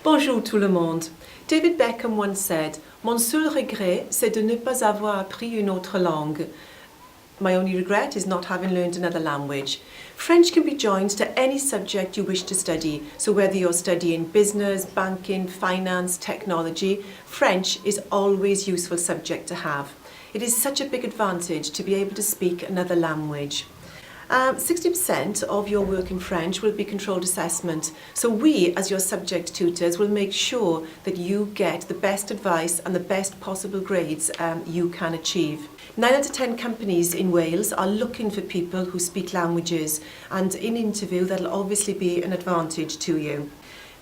Bonjour tout le monde. David Beckham once said, "Mon seul regret, c'est de ne pas avoir appris une autre langue." My only regret is not having learned another language. French can be joined to any subject you wish to study. So whether you're studying business, banking, finance, technology, French is always a useful subject to have. It is such a big advantage to be able to speak another language. 60% of your work in French will be controlled assessment. So we, as your subject tutors, will make sure that you get the best advice and the best possible grades you can achieve. 9 out of 10 companies in Wales are looking for people who speak languages, and in interview that'll obviously be an advantage to you.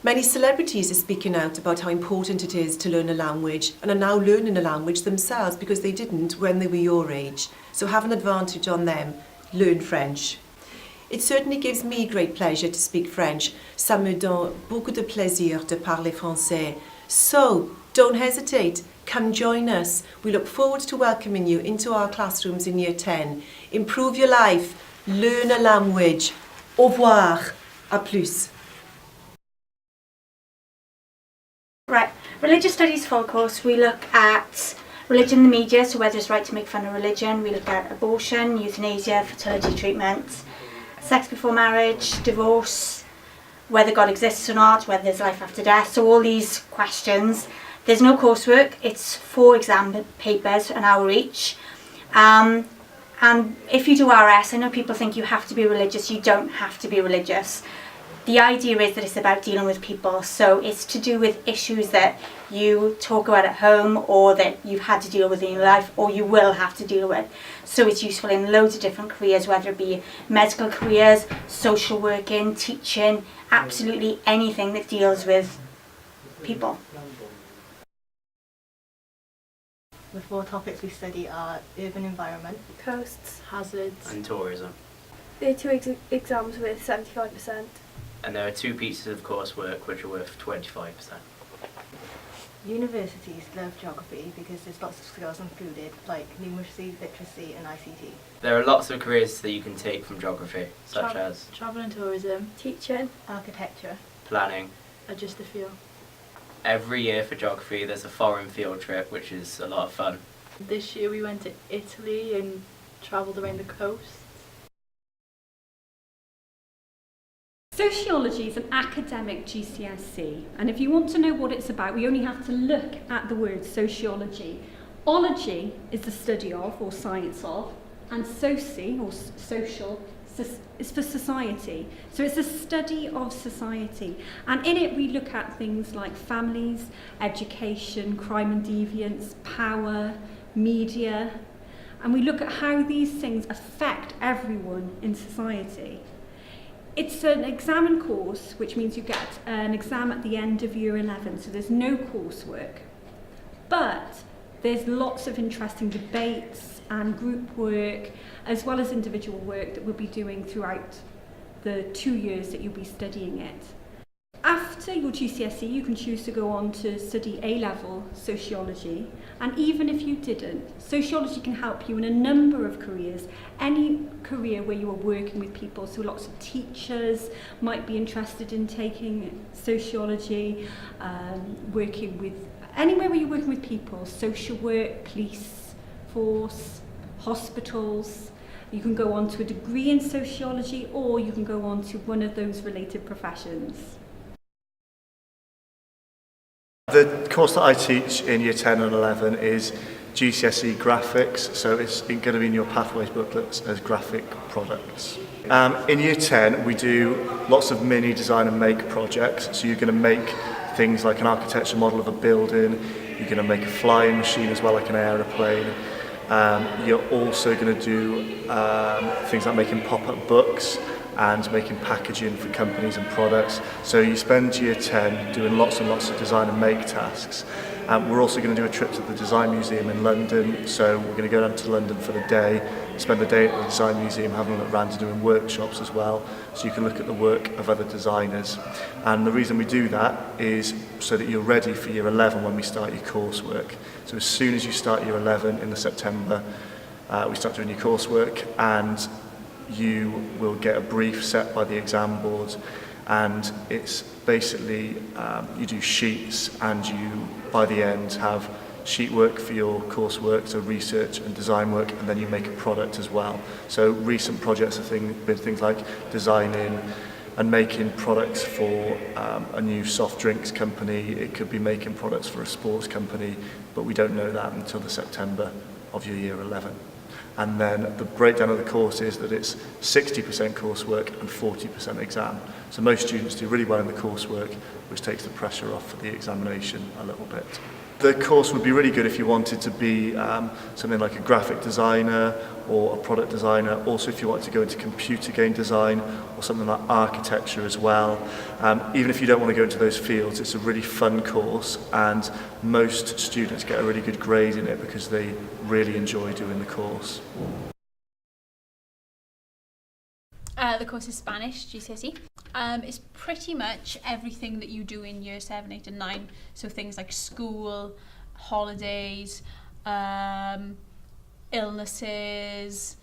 Many celebrities are speaking out about how important it is to learn a language and are now learning a language themselves because they didn't when they were your age. So have an advantage on them. Learn French. It certainly gives me great pleasure to speak French. Ça me donne beaucoup de plaisir de parler français. So, don't hesitate. Come join us. We look forward to welcoming you into our classrooms in Year 10. Improve your life. Learn a language. Au revoir. À plus. Right, Religious Studies full course, we look at religion in the media, so whether it's right to make fun of religion. We look at abortion, euthanasia, fertility treatment, sex before marriage, divorce, whether God exists or not, whether there's life after death. So all these questions. There's no coursework, it's 4 exam papers, an hour each. And if you do RS, I know people think you have to be religious. You don't have to be religious. The idea is that it's about dealing with people, so it's to do with issues that you talk about at home or that you've had to deal with in your life or you will have to deal with. So it's useful in loads of different careers, whether it be medical careers, social working, teaching, absolutely anything that deals with people. The 4 topics we study are urban environment, coasts, hazards, and tourism. There are 2 exams with 75%. And there are 2 pieces of coursework which are worth 25%. Universities love geography because there's lots of skills included, like numeracy, literacy and ICT. There are lots of careers that you can take from geography, such as travel and tourism, teaching, architecture, planning. are just a few. Every year for geography there's a foreign field trip, which is a lot of fun. This year we went to Italy and travelled around the coast. Sociology is an academic GCSE, and if you want to know what it's about, we only have to look at the word sociology. Ology is the study of, or science of, and soci, or social, is for society. So it's a study of society, and in it we look at things like families, education, crime and deviance, power, media, and we look at how these things affect everyone in society. It's an examined course, which means you get an exam at the end of year 11, so there's no coursework. But there's lots of interesting debates and group work, as well as individual work that we'll be doing throughout the 2 years that you'll be studying it. After your GCSE, you can choose to go on to study A-level sociology, and even if you didn't, sociology can help you in a number of careers. Any career where you are working with people, so lots of teachers might be interested in taking sociology, working with anywhere where you're working with people, social work, police force, hospitals. You can go on to a degree in sociology, or you can go on to one of those related professions. The course that I teach in Year 10 and 11 is GCSE Graphics, so it's going to be in your Pathways booklets as graphic products. In Year 10 we do lots of mini design and make projects, so you're going to make things like an architecture model of a building, you're going to make a flying machine as well, like an aeroplane. You're also going to do things like making pop-up books and making packaging for companies and products. So you spend Year 10 doing lots and lots of design and make tasks. We're also going to do a trip to the Design Museum in London, so we're going to go down to London for the day, spend the day at the Design Museum having a look around and doing workshops as well, so you can look at the work of other designers. And the reason we do that is so that you're ready for Year 11 when we start your coursework. So as soon as you start Year 11 in the September, we start doing your coursework, and you will get a brief set by the exam board, and it's basically you do sheets, and you by the end have sheet work for your coursework, so research and design work, and then you make a product as well. So recent projects have been things like designing and making products for a new soft drinks company. It could be making products for a sports company, but we don't know that until the September of your year 11. And then the breakdown of the course is that it's 60% coursework and 40% exam. So most students do really well in the coursework, which takes the pressure off for the examination a little bit. The course would be really good if you wanted to be something like a graphic designer or a product designer. Also, if you wanted to go into computer game design or something like architecture as well. Even if you don't want to go into those fields, it's a really fun course, and most students get a really good grade in it because they really enjoy doing the course. The course is Spanish, GCSE. It's pretty much everything that you do in year 7, 8 and 9. So things like school, holidays, illnesses,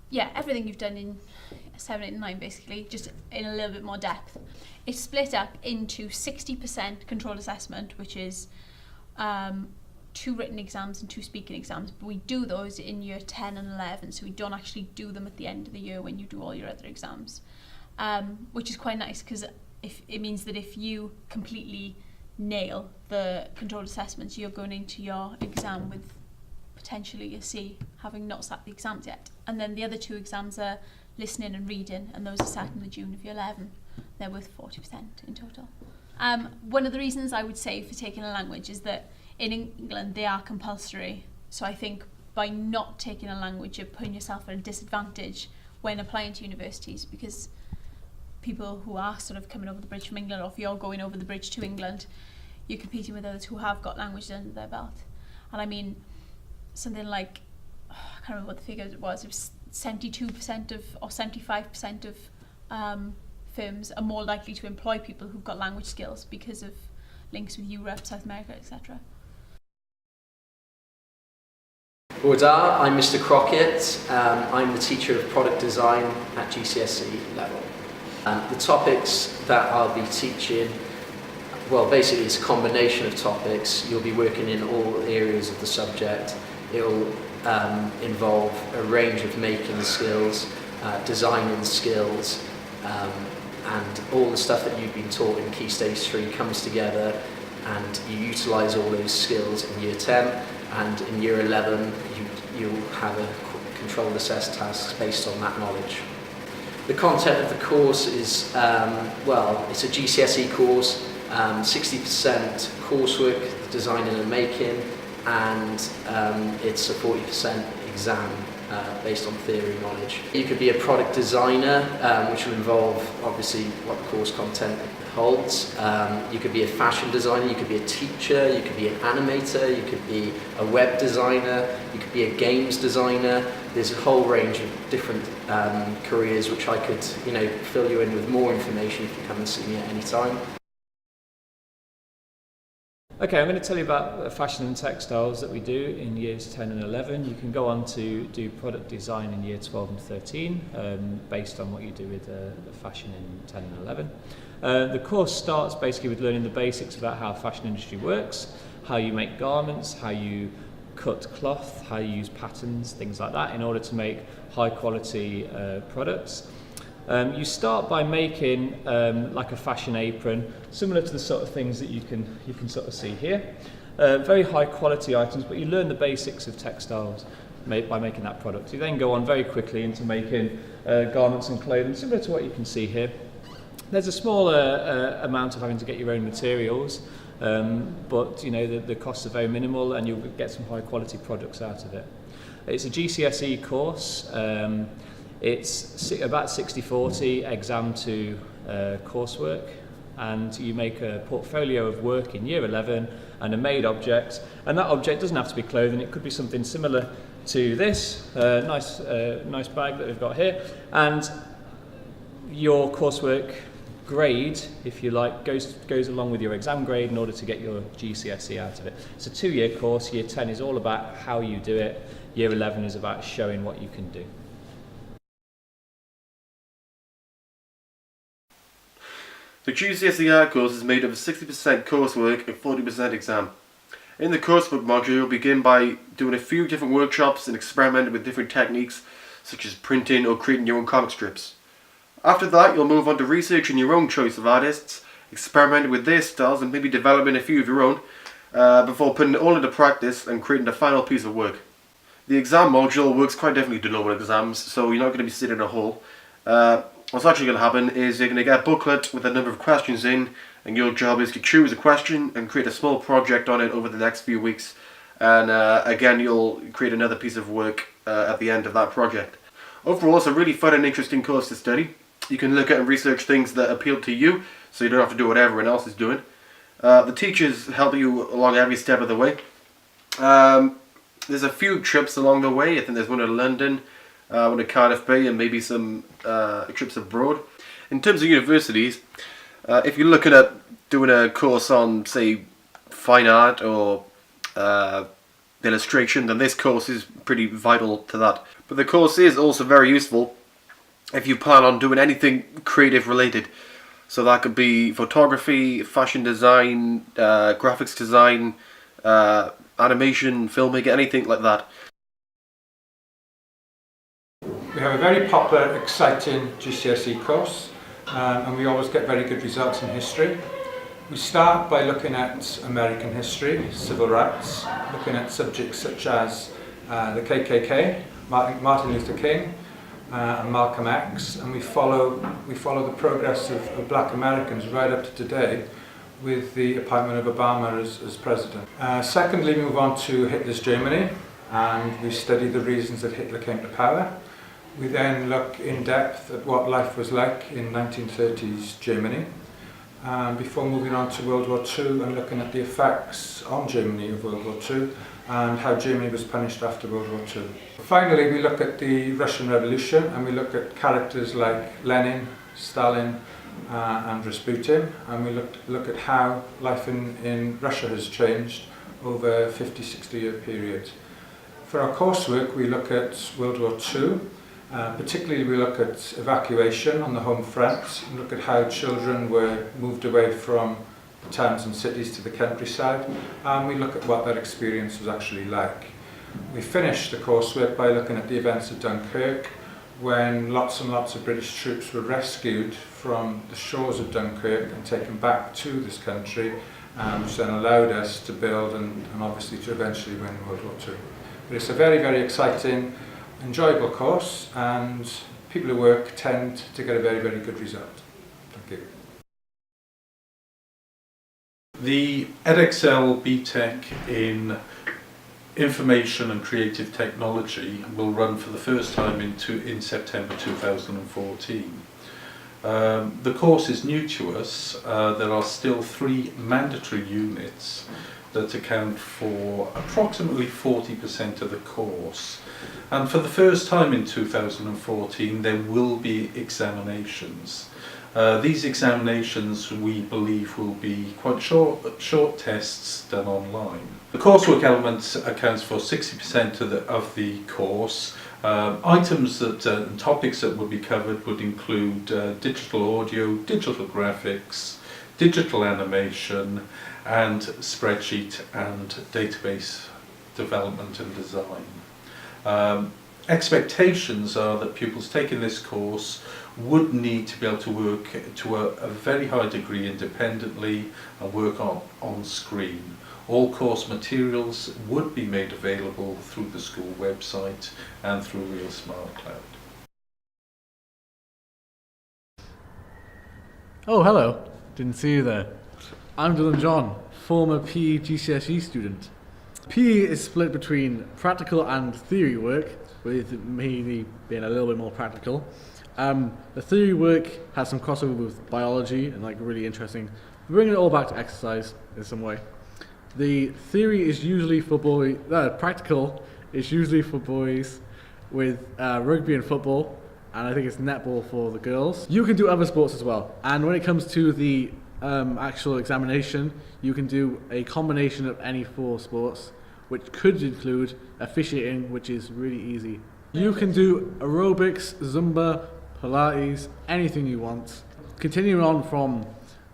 yeah, everything you've done in 7, 8 and 9 basically, just in a little bit more depth. It's split up into 60% controlled assessment, which is 2 written exams and 2 speaking exams, but we do those in year 10 and 11, so we don't actually do them at the end of the year when you do all your other exams, which is quite nice because it means that if you completely nail the controlled assessments, you're going into your exam with potentially a C, having not sat the exams yet. And then the other 2 exams are listening and reading, and those are sat in the June of year 11. They're worth 40% in total. One of the reasons I would say for taking a language is that in England they are compulsory, so I think by not taking a language you're putting yourself at a disadvantage when applying to universities, because people who are sort of coming over the bridge from England, or if you're going over the bridge to England, you're competing with others who have got languages under their belt. And I mean, something like, I can't remember what the figure was, it was 72% of, or 75% of firms are more likely to employ people who've got language skills because of links with Europe, South America, etc. Boda, I'm Mr. Crockett. I'm the teacher of product design at GCSE level. The topics that I'll be teaching, well, basically it's a combination of topics. You'll be working in all areas of the subject. It'll involve a range of making skills, designing skills, and all the stuff that you've been taught in Key Stage 3 comes together, and you utilise all those skills in Year 10, and in Year 11 you'll have a controlled assessed tasks based on that knowledge. The content of the course is, well, it's a GCSE course, 60% coursework, designing and making, and it's a 40% exam based on theory knowledge. You could be a product designer, which will involve obviously what the course content holds. You could be a fashion designer, you could be a teacher, you could be an animator, you could be a web designer, you could be a games designer. There's a whole range of different careers which I could, fill you in with more information if you come and see me at any time. Okay, I'm going to tell you about fashion and textiles that we do in years 10 and 11. You can go on to do product design in year 12 and 13, based on what you do with fashion in 10 and 11. The course starts basically with learning the basics about how the fashion industry works, how you make garments, how you cut cloth, how you use patterns, things like that, in order to make high quality products. You start by making like a fashion apron, similar to the sort of things that you can sort of see here. Very high quality items, but you learn the basics of textiles by making that product. You then go on very quickly into making garments and clothing, similar to what you can see here. There's a small amount of having to get your own materials, but the costs are very minimal, and you'll get some high quality products out of it. It's a GCSE course. It's about 60-40 exam to coursework, and you make a portfolio of work in year 11 and a made object, and that object doesn't have to be clothing, it could be something similar to this nice bag that we've got here, and your coursework grade, if you like, goes along with your exam grade in order to get your GCSE out of it. It's a 2-year course. Year 10 is all about how you do it. Year 11 is about showing what you can do. The GCSE Art course is made up of 60% coursework and 40% exam. In the coursebook module, you'll begin by doing a few different workshops and experimenting with different techniques such as printing or creating your own comic strips. After that, you'll move on to researching your own choice of artists, experimenting with their styles and maybe developing a few of your own before putting it all into practice and creating the final piece of work. The exam module works quite differently to normal exams, so you're not going to be sitting in a hall. What's actually going to happen is you're going to get a booklet with a number of questions in, and your job is to choose a question and create a small project on it over the next few weeks. And again, you'll create another piece of work at the end of that project. Overall, it's a really fun and interesting course to study. You can look at and research things that appeal to you, so you don't have to do what everyone else is doing. The teachers help you along every step of the way. There's a few trips along the way. I think there's one to London, one to Cardiff Bay, and maybe some trips abroad. In terms of universities, if you're looking at doing a course on, say, fine art or illustration, then this course is pretty vital to that. But the course is also very useful if you plan on doing anything creative related. So that could be photography, fashion design, graphics design, animation, filmmaking, anything like that. We have a very popular, exciting GCSE course, and we always get very good results in history. We start by looking at American history, civil rights, looking at subjects such as the KKK, Martin Luther King, and Malcolm X, and we follow the progress of black Americans right up to today with the appointment of Obama as president. Secondly, we move on to Hitler's Germany, and we study the reasons that Hitler came to power. We then look in depth at what life was like in 1930s Germany, before moving on to World War II and looking at the effects on Germany of World War II and how Germany was punished after World War II. Finally, we look at the Russian Revolution, and we look at characters like Lenin, Stalin, and Rasputin, and we look at how life in Russia has changed over a 50-60 year period. For our coursework, we look at World War II. Particularly, we look at evacuation on the home front, and look at how children were moved away from the towns and cities to the countryside, and we look at what that experience was actually like. We finish the coursework by looking at the events of Dunkirk, when lots and lots of British troops were rescued from the shores of Dunkirk and taken back to this country, which then allowed us to build and obviously to eventually win World War II. But it's a very, very exciting, enjoyable course, and people who work tend to get a very, very good result. Thank you. The EdXL BTEC in Information and Creative Technology will run for the first time in September 2014. The course is new to us. There are still 3 mandatory units that account for approximately 40% of the course. And for the first time in 2014, there will be examinations. These examinations, we believe, will be quite short tests done online. The coursework element accounts for 60% of the course. Items and topics that will be covered would include digital audio, digital graphics, digital animation, and spreadsheet and database development and design. Expectations are that pupils taking this course would need to be able to work to a very high degree independently and work on screen. All course materials would be made available through the school website and through Real Smart Cloud. Oh, hello. Didn't see you there. I'm Dylan John, former PE GCSE student. PE is split between practical and theory work, with me being a little bit more practical. The theory work has some crossover with biology and really interesting, bringing it all back to exercise in some way. The theory is usually for boys, practical is usually for boys with rugby and football, and I think it's netball for the girls. You can do other sports as well, and when it comes to the actual examination, you can do a combination of any 4 sports, which could include officiating, which is really easy. You can do aerobics, Zumba, Pilates, anything you want. Continuing on from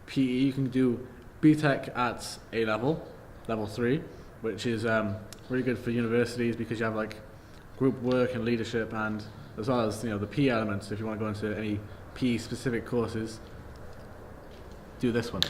PE, you can do BTEC at A level, level 3, which is really good for universities because you have like group work and leadership, and as well as the PE elements. If you want to go into any PE specific courses, do this one.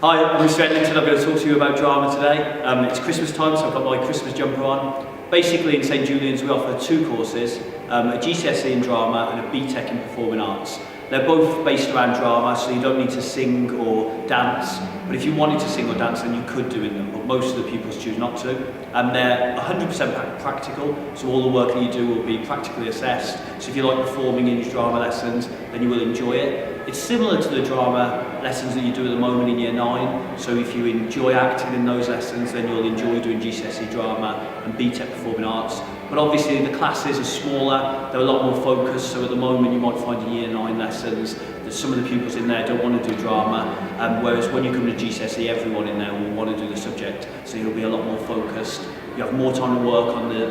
Hi, I'm Mr. Edlington. I'm going to talk to you about drama today. It's Christmas time, so I've got my Christmas jumper on. Basically, in St Julian's, we offer 2 courses, a GCSE in drama and a BTEC in performing arts. They're both based around drama, so you don't need to sing or dance. But if you wanted to sing or dance, then you could do in them, but most of the pupils choose not to. And they're 100% practical, so all the work that you do will be practically assessed. So if you like performing in your drama lessons, then you will enjoy it. It's similar to the drama lessons that you do at the moment in Year 9, so if you enjoy acting in those lessons, then you'll enjoy doing GCSE drama and BTEC performing arts. But obviously the classes are smaller, they're a lot more focused, so at the moment you might find in Year 9 lessons that some of the pupils in there don't want to do drama, whereas when you come to GCSE, everyone in there will want to do the subject, so you'll be a lot more focused. You have more time to work on the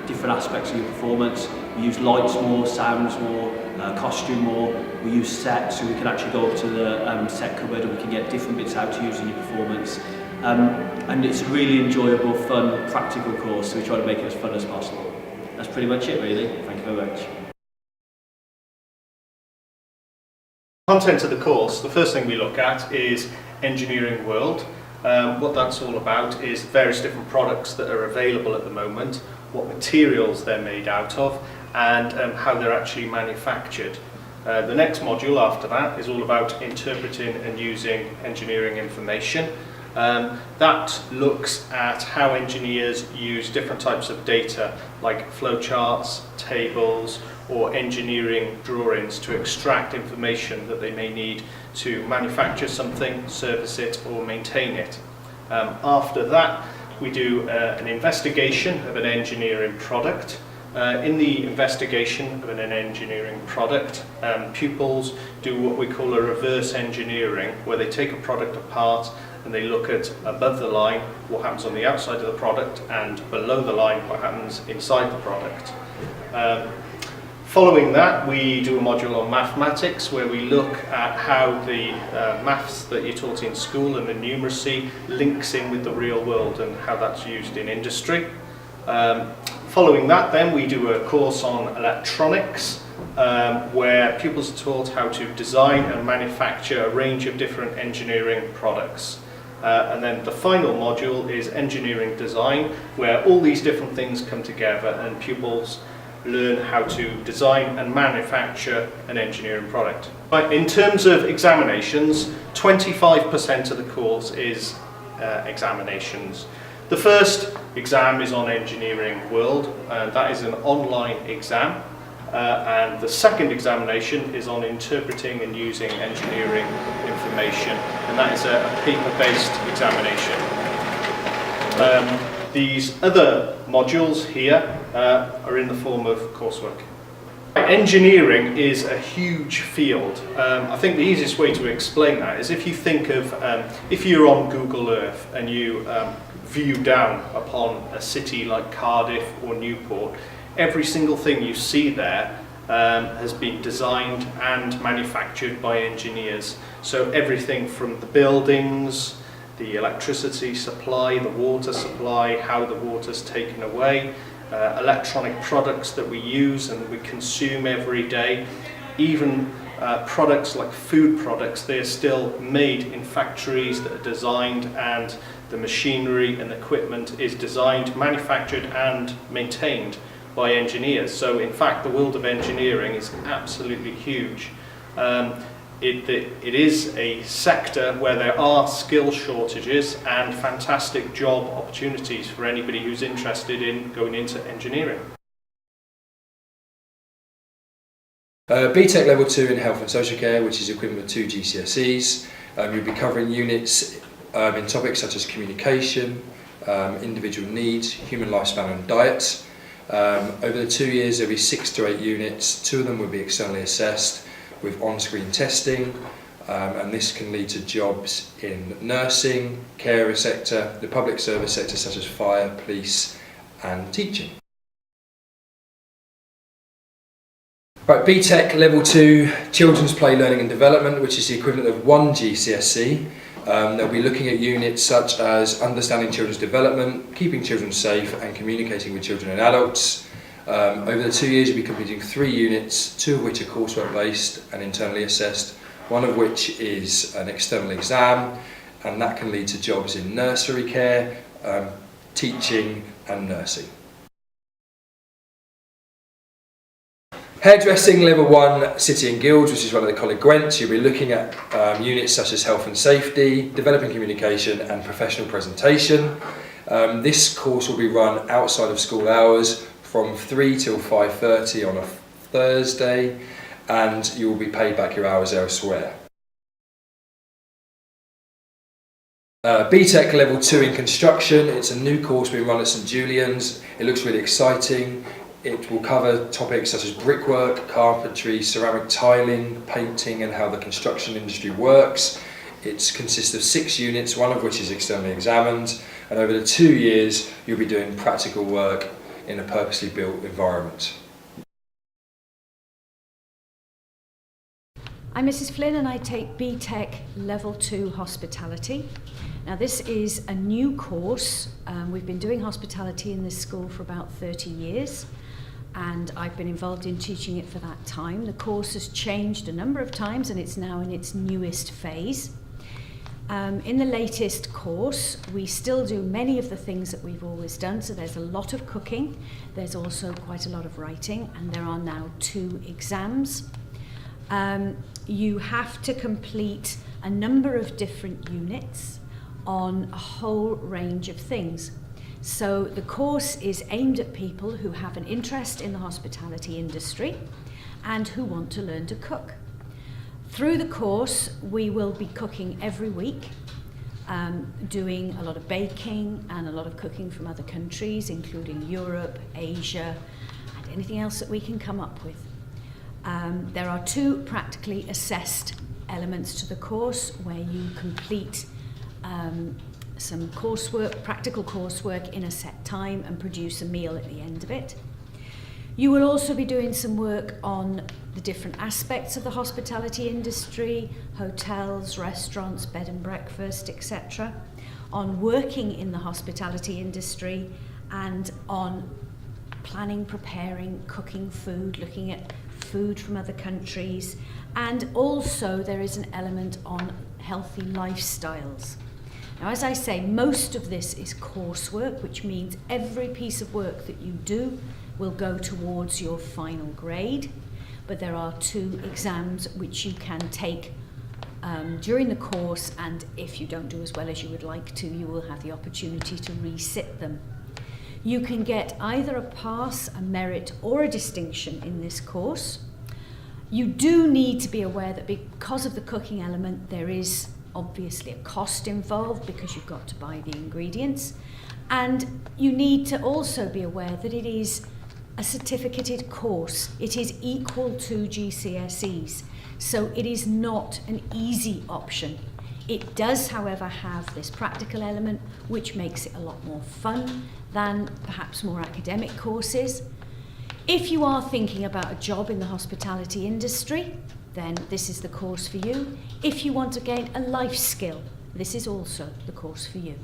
different aspects of your performance. We use lights more, sounds more, costume more. We use sets, so we can actually go up to the set cupboard and we can get different bits out to use in your performance. And it's a really enjoyable, fun, practical course, so we try to make it as fun as possible. That's pretty much it, really. Thank you very much. Content of the course, the first thing we look at is engineering world. What that's all about is various different products that are available at the moment, what materials they're made out of, and how they're actually manufactured. The next module after that is all about interpreting and using engineering information. That looks at how engineers use different types of data like flowcharts, tables, or engineering drawings to extract information that they may need to manufacture something, service it, or maintain it. After that, we do an investigation of an engineering product. In the investigation of an engineering product, pupils do what we call a reverse engineering, where they take a product apart and they look at above the line what happens on the outside of the product and below the line what happens inside the product. Following that, we do a module on mathematics where we look at how the maths that you're taught in school and the numeracy links in with the real world and how that's used in industry. Following that, then, we do a course on electronics where pupils are taught how to design and manufacture a range of different engineering products. And then the final module is engineering design, where all these different things come together and pupils learn how to design and manufacture an engineering product. In terms of examinations, 25% of the course is examinations. The first exam is on engineering world, and that is an online exam. And the second examination is on interpreting and using engineering information, and that is a paper-based examination. These other modules here are in the form of coursework. Engineering is a huge field. I think the easiest way to explain that is if you think of, if you're on Google Earth and you view down upon a city like Cardiff or Newport, every single thing you see there has been designed and manufactured by engineers. So everything from the buildings, the electricity supply, the water supply, how the water's taken away, electronic products that we use and we consume every day, even products like food products, they're still made in factories that are designed, and the machinery and equipment is designed, manufactured and maintained by engineers. So in fact the world of engineering is absolutely huge. It is a sector where there are skill shortages and fantastic job opportunities for anybody who's interested in going into engineering. BTEC Level 2 in Health and Social Care, which is equivalent to 2 GCSEs. You'll be covering units in topics such as communication, individual needs, human lifespan and diet. Over the 2 years there'll be 6 to 8 units. 2 of them will be externally assessed with on-screen testing, and this can lead to jobs in nursing, carer sector, the public service sector such as fire, police and teaching. Right, BTEC Level 2 Children's Play Learning and Development, which is the equivalent of 1 GCSE. They'll be looking at units such as understanding children's development, keeping children safe and communicating with children and adults. Over the 2 years you'll be completing 3 units, 2 of which are coursework based and internally assessed, one of which is an external exam, and that can lead to jobs in nursery care, teaching and nursing. Hairdressing Level 1 City and Guilds, which is one of the College Gwents. You'll be looking at units such as health and safety, developing communication and professional presentation. This course will be run outside of school hours from 3 till 5:30 on a Thursday, and you will be paid back your hours elsewhere. BTEC Level 2 in Construction. It's a new course being run at St Julian's. It looks really exciting. It will cover topics such as brickwork, carpentry, ceramic tiling, painting and how the construction industry works. It consists of 6 units, one of which is externally examined, and over the 2 years you'll be doing practical work in a purposely built environment. I'm Mrs. Flynn and I take BTEC Level 2 Hospitality. Now this is a new course. We've been doing hospitality in this school for about 30 years. And I've been involved in teaching it for that time. The course has changed a number of times and it's now in its newest phase. In the latest course, we still do many of the things that we've always done. So there's a lot of cooking, there's also quite a lot of writing, and there are now 2 exams. You have to complete a number of different units on a whole range of things. So the course is aimed at people who have an interest in the hospitality industry and who want to learn to cook. Through the course, we will be cooking every week, doing a lot of baking and a lot of cooking from other countries, including Europe, Asia, and anything else that we can come up with. There are 2 practically assessed elements to the course where you complete some coursework, practical coursework in a set time and produce a meal at the end of it. You will also be doing some work on the different aspects of the hospitality industry, hotels, restaurants, bed and breakfast, etc., on working in the hospitality industry and on planning, preparing, cooking food, looking at food from other countries, and also there is an element on healthy lifestyles. Now, as I say, most of this is coursework, which means every piece of work that you do will go towards your final grade, but there are 2 exams which you can take during the course, and if you don't do as well as you would like to, you will have the opportunity to resit them. You can get either a pass, a merit, or a distinction in this course. You do need to be aware that because of the cooking element, there is obviously a cost involved because you've got to buy the ingredients, and you need to also be aware that it is a certificated course. It is equal to GCSEs, so it is not an easy option. It does, however, have this practical element which makes it a lot more fun than perhaps more academic courses. If you are thinking about a job in the hospitality industry, then this is the course for you. If you want to gain a life skill, this is also the course for you.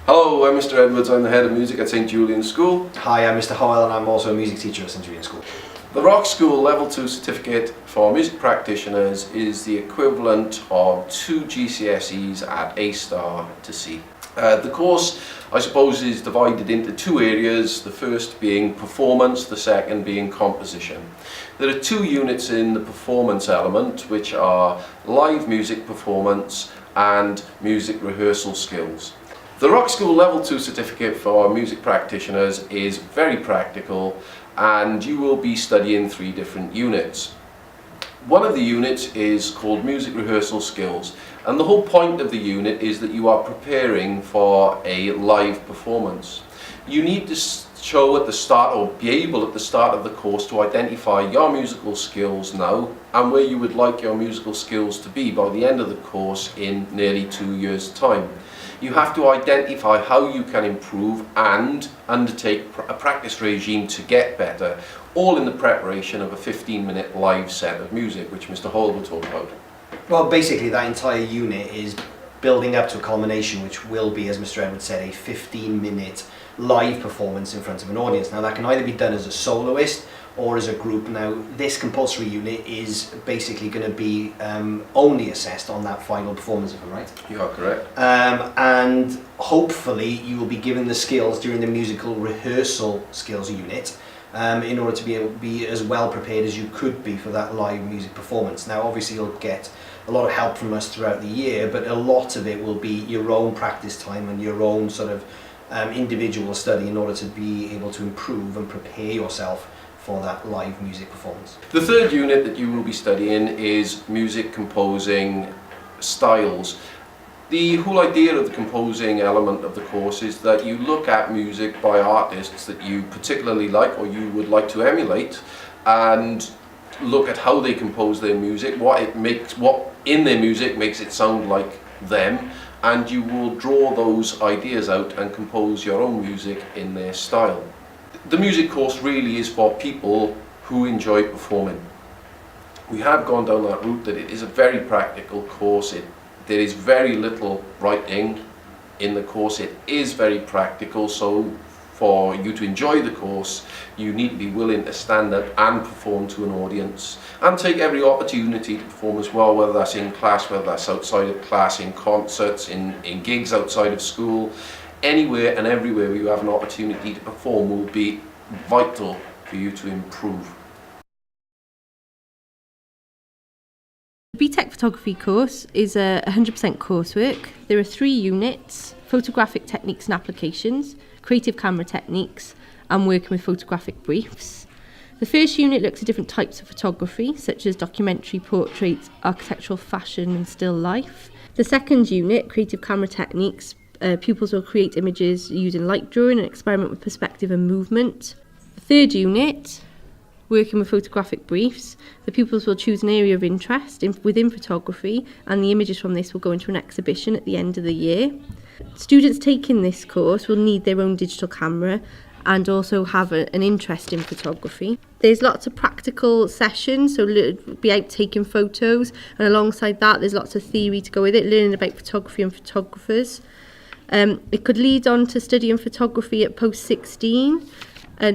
Hello, I'm Mr. Edwards. I'm the head of music at St Julian's School. Hi, I'm Mr. Howell and I'm also a music teacher at St Julian's School. The Rockschool Level 2 certificate for music practitioners is the equivalent of 2 GCSEs at A star to C. The course, I suppose, is divided into 2 areas, the first being performance, the second being composition. There are 2 units in the performance element, which are live music performance and music rehearsal skills. The Rockschool Level 2 certificate for music practitioners is very practical, and you will be studying 3 different units. One of the units is called music rehearsal skills, and the whole point of the unit is that you are preparing for a live performance. You need to show at the start, or be able at the start of the course, to identify your musical skills now and where you would like your musical skills to be by the end of the course in nearly 2 years' time. You have to identify how you can improve and undertake a practice regime to get better, all in the preparation of a 15-minute live set of music, which Mr. Hall will talk about. Well, basically that entire unit is building up to a culmination, which will be, as Mr. Edwards said, a 15-minute live performance in front of an audience. Now that can either be done as a soloist or as a group. Now this compulsory unit is basically going to be only assessed on that final performance, if I'm right? You are correct. And hopefully you will be given the skills during the musical rehearsal skills unit in order to be able to be as well prepared as you could be for that live music performance. Now obviously you'll get a lot of help from us throughout the year, but a lot of it will be your own practice time and your own sort of individual study in order to be able to improve and prepare yourself for that live music performance. The third unit that you will be studying is music composing styles. The whole idea of the composing element of the course is that you look at music by artists that you particularly like or you would like to emulate, and look at how they compose their music, what in their music makes it sound like them, and you will draw those ideas out and compose your own music in their style. The music course really is for people who enjoy performing. We have gone down that route that it is a very practical course. There is very little writing in the course. It is very practical, so for you to enjoy the course, you need to be willing to stand up and perform to an audience and take every opportunity to perform as well, whether that's in class, whether that's outside of class, in concerts, in gigs outside of school. Anywhere and everywhere you have an opportunity to perform will be vital for you to improve. The BTEC photography course is a 100% coursework. There are 3 units: photographic techniques and applications, creative camera techniques, and working with photographic briefs. The first unit looks at different types of photography, such as documentary, portrait, architectural, fashion and still life. The second unit, creative camera techniques, pupils will create images using light drawing and experiment with perspective and movement. The third unit, working with photographic briefs, the pupils will choose an area of interest within photography, and the images from this will go into an exhibition at the end of the year. Students taking this course will need their own digital camera and also have an interest in photography. There's lots of practical sessions, so be out taking photos, and alongside that there's lots of theory to go with it, learning about photography and photographers. It could lead on to studying photography at post-16.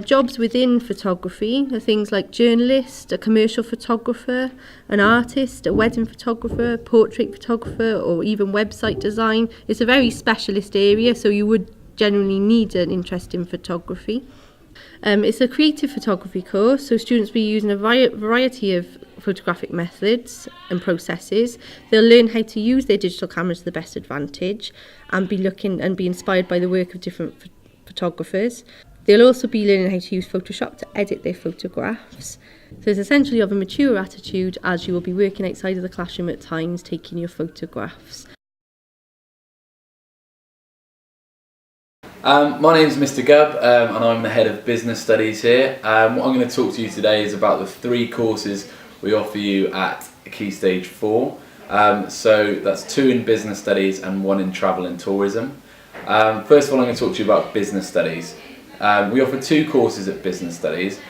Jobs within photography are things like journalist, a commercial photographer, an artist, a wedding photographer, portrait photographer, or even website design. It's a very specialist area, so you would generally need an interest in photography. It's a creative photography course, so students will be using a variety of photographic methods and processes. They'll learn how to use their digital cameras to the best advantage and be inspired by the work of different photographers. They'll also be learning how to use Photoshop to edit their photographs. So it's essentially of a mature attitude, as you will be working outside of the classroom at times, taking your photographs. My name is Mr. Gubb, and I'm the head of business studies here. What I'm going to talk to you today is about the 3 courses we offer you at Key Stage 4. So that's 2 in business studies and 1 in travel and tourism. First of all, I'm going to talk to you about business studies. We offer 2 courses at business studies.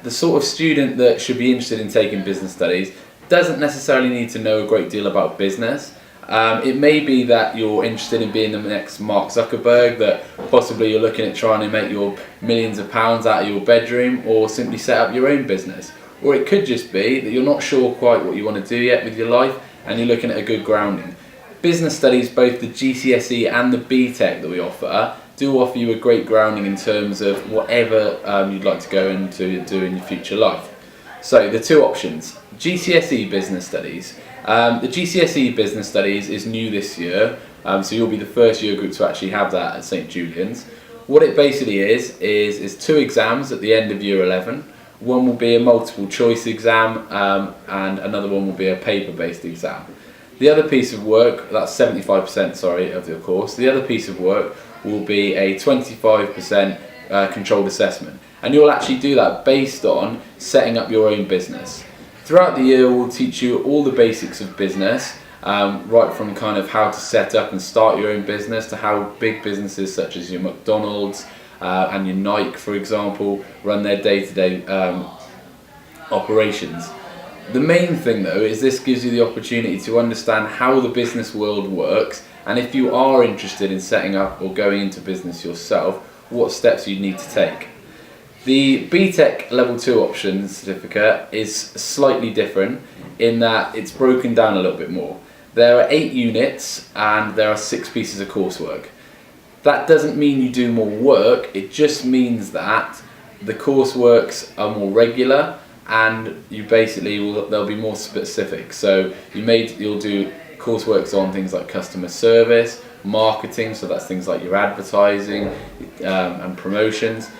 The sort of student that should be interested in taking business studies doesn't necessarily need to know a great deal about business. It may be that you're interested in being the next Mark Zuckerberg, that possibly you're looking at trying to make your millions of pounds out of your bedroom, or simply set up your own business. Or it could just be that you're not sure quite what you want to do yet with your life and you're looking at a good grounding. Business studies, both the GCSE and the BTEC that we offer, do offer you a great grounding in terms of whatever you'd like to go into do in your future life. So the 2 options: GCSE Business Studies. The GCSE Business Studies is new this year, so you'll be the first year group to actually have that at St Julian's. What it basically is 2 exams at the end of year 11. One will be a multiple choice exam, and another one will be a paper-based exam. The other piece of work, that's 75% of the course, the other piece of work will be a 25% controlled assessment. And you'll actually do that based on setting up your own business. Throughout the year we'll teach you all the basics of business, right from kind of how to set up and start your own business to how big businesses such as your McDonald's and your Nike, for example, run their day-to-day operations. The main thing though is this gives you the opportunity to understand how the business world works, and if you are interested in setting up or going into business yourself, what steps you need to take. The BTEC Level 2 option certificate is slightly different in that it's broken down a little bit more. There are 8 units and there are 6 pieces of coursework. That doesn't mean you do more work, it just means that the courseworks are more regular and you basically they'll be more specific. So you'll do courseworks on things like customer service, marketing, so that's things like your advertising and promotions,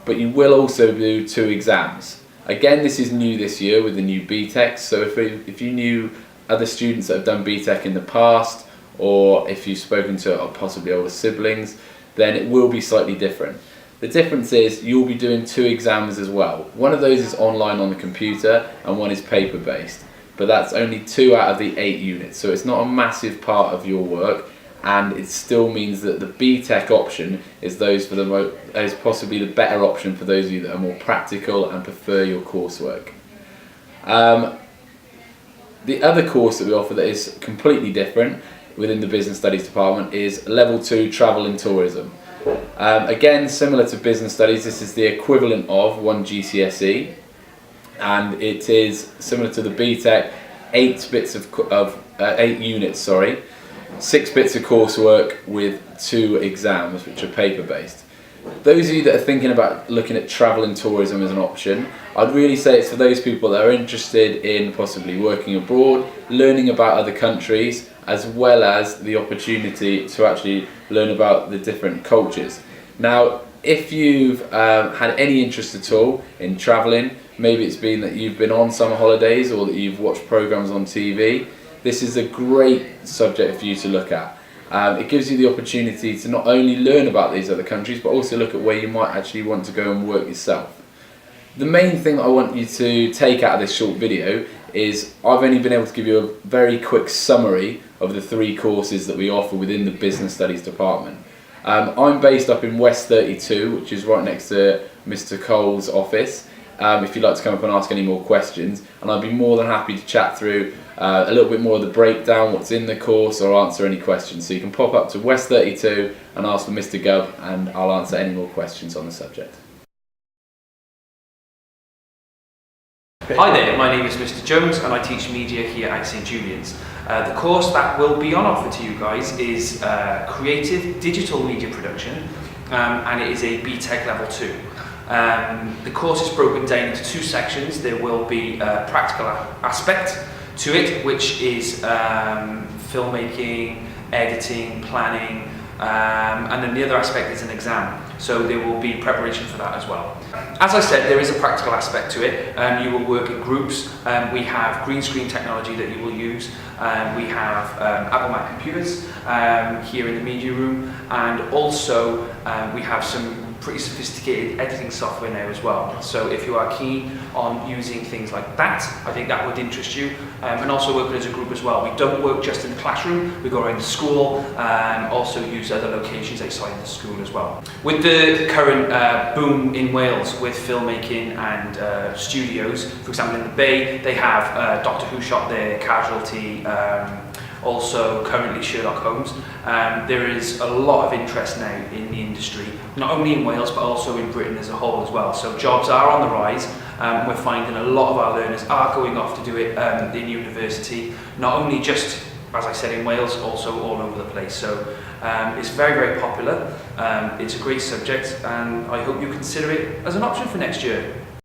but you will also do 2 exams. Again, this is new this year with the new BTEC, so if you knew other students that have done BTEC in the past, or if you've spoken to possibly older siblings, then it will be slightly different. The difference is you'll be doing 2 exams as well. One of those is online on the computer and one is paper based, but that's only 2 out of the 8 units, so it's not a massive part of your work, and it still means that the BTEC option is possibly the better option for those of you that are more practical and prefer your coursework. The other course that we offer that is completely different within the Business Studies department is Level 2 Travel and Tourism. Again, similar to Business Studies, this is the equivalent of 1 GCSE, and it is similar to the BTEC, 8 units, 6 bits of coursework with 2 exams, which are paper based. Those of you that are thinking about looking at travel and tourism as an option, I'd really say it's for those people that are interested in possibly working abroad, learning about other countries, as well as the opportunity to actually learn about the different cultures. Now, if you've had any interest at all in travelling, maybe it's been that you've been on summer holidays or that you've watched programmes on TV, this is a great subject for you to look at. It gives you the opportunity to not only learn about these other countries, but also look at where you might actually want to go and work yourself. The main thing that I want you to take out of this short video is I've only been able to give you a very quick summary of the 3 courses that we offer within the Business Studies department. I'm based up in West 32, which is right next to Mr. Cole's office, if you'd like to come up and ask any more questions, and I'd be more than happy to chat through a little bit more of the breakdown, what's in the course, or answer any questions. So you can pop up to West 32 and ask for Mr. Gubb, and I'll answer any more questions on the subject. Hi there, my name is Mr. Jones and I teach media here at St. Julian's. The course that will be on offer to you guys is Creative Digital Media Production, and it is a BTEC Level 2. The course is broken down into 2 sections. There will be a practical aspect to it, which is filmmaking, editing, planning, and then the other aspect is an exam. So there will be preparation for that as well. As I said, there is a practical aspect to it. You will work in groups. We have green screen technology that you will use. We have Apple Mac computers here in the media room, and also we have some pretty sophisticated editing software now as well. So if you are keen on using things like that, I think that would interest you. And also working as a group as well. We don't work just in the classroom, we go around the school and also use other locations outside the school as well. With the current boom in Wales with filmmaking and studios, for example in the Bay, they have Doctor Who shot there, Casualty, also currently Sherlock Holmes. There is a lot of interest now in the industry, not only in Wales but also in Britain as a whole as well. So jobs are on the rise. We're finding a lot of our learners are going off to do it in university, not only just, as I said, in Wales, also all over the place. So it's very, very popular. It's a great subject, and I hope you consider it as an option for next year.